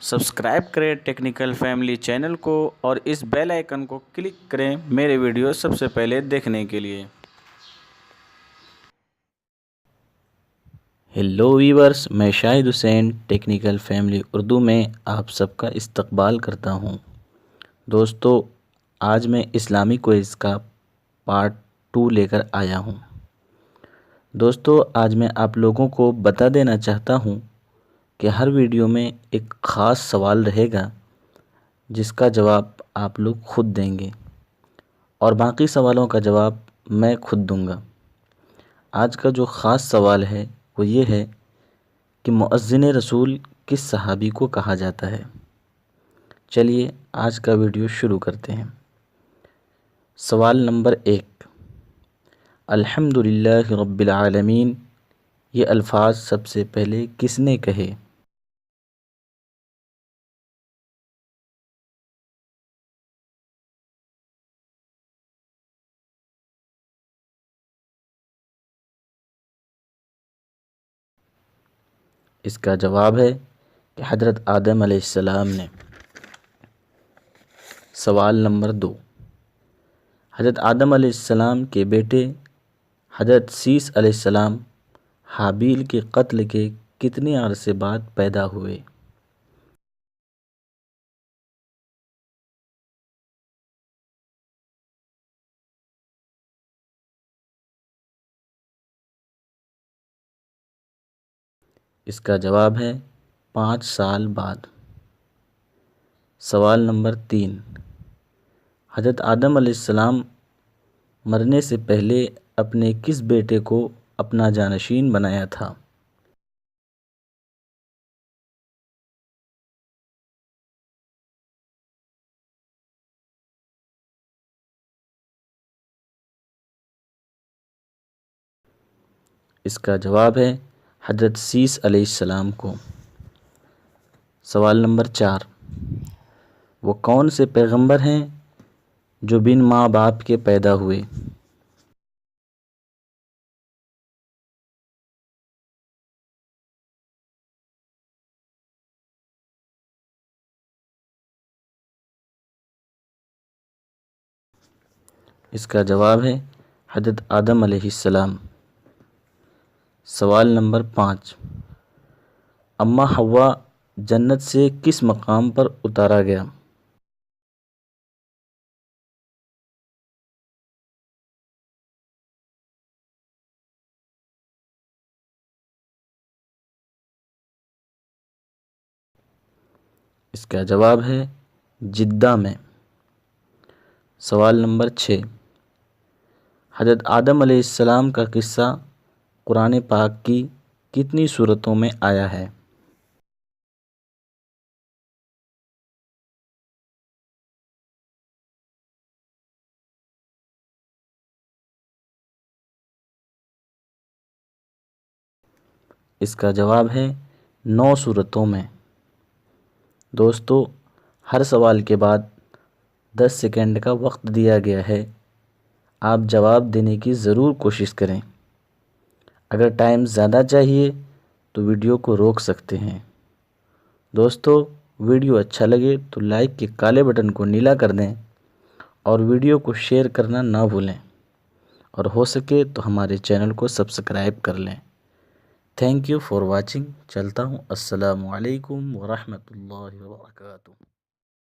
Subscribe کریں technical family channel کو اور اس بیل آئیکن کو کلک کریں میرے ویڈیو سب سے پہلے دیکھنے کے لیے۔ ہیلو ویورز، میں شاہد حسین ٹیکنیکل فیملی اردو میں آپ سب کا استقبال کرتا ہوں۔ دوستو، آج میں اسلامی کوئز کا پارٹ 2 لے کر آیا ہوں۔ دوستو، آج میں آپ لوگوں کو بتا دینا چاہتا ہوں کہ ہر ویڈیو میں ایک خاص سوال رہے گا جس کا جواب آپ لوگ خود دیں گے اور باقی سوالوں کا جواب میں خود دوں گا۔ آج کا جو خاص سوال ہے وہ یہ ہے کہ مؤذن رسول کس صحابی کو کہا جاتا ہے؟ چلیے آج کا ویڈیو شروع کرتے ہیں۔ سوال نمبر 1، الحمدللہ رب العالمین یہ الفاظ سب سے پہلے کس نے کہے؟ اس کا جواب ہے کہ حضرت آدم علیہ السلام نے۔ سوال نمبر 2، حضرت آدم علیہ السلام کے بیٹے حضرت سیس علیہ السلام حابیل کے قتل کے کتنے عرصے بعد پیدا ہوئے؟ اس کا جواب ہے 5 سال بعد۔ سوال نمبر 3، حضرت آدم علیہ السلام مرنے سے پہلے اپنے کس بیٹے کو اپنا جانشین بنایا تھا؟ اس کا جواب ہے حضرت سیس علیہ السلام کو۔ سوال نمبر 4، وہ کون سے پیغمبر ہیں جو بن ماں باپ کے پیدا ہوئے؟ اس کا جواب ہے حضرت آدم علیہ السلام۔ سوال نمبر 5، اماں حوا جنت سے کس مقام پر اتارا گیا؟ اس کا جواب ہے جدہ میں۔ سوال نمبر 6، حضرت آدم علیہ السلام کا قصہ قرآن پاک کی کتنی سورتوں میں آیا ہے؟ اس کا جواب ہے 9 سورتوں میں۔ دوستو، ہر سوال کے بعد 10 سیکنڈ کا وقت دیا گیا ہے، آپ جواب دینے کی ضرور کوشش کریں۔ اگر ٹائم زیادہ چاہیے تو ویڈیو کو روک سکتے ہیں۔ دوستو، ویڈیو اچھا لگے تو لائک کے کالے بٹن کو نیلا کر دیں اور ویڈیو کو شیئر کرنا نہ بھولیں، اور ہو سکے تو ہمارے چینل کو سبسکرائب کر لیں۔ Thank you for watching. چلتا ہوں، السلام علیکم ورحمۃ اللہ وبرکاتہ۔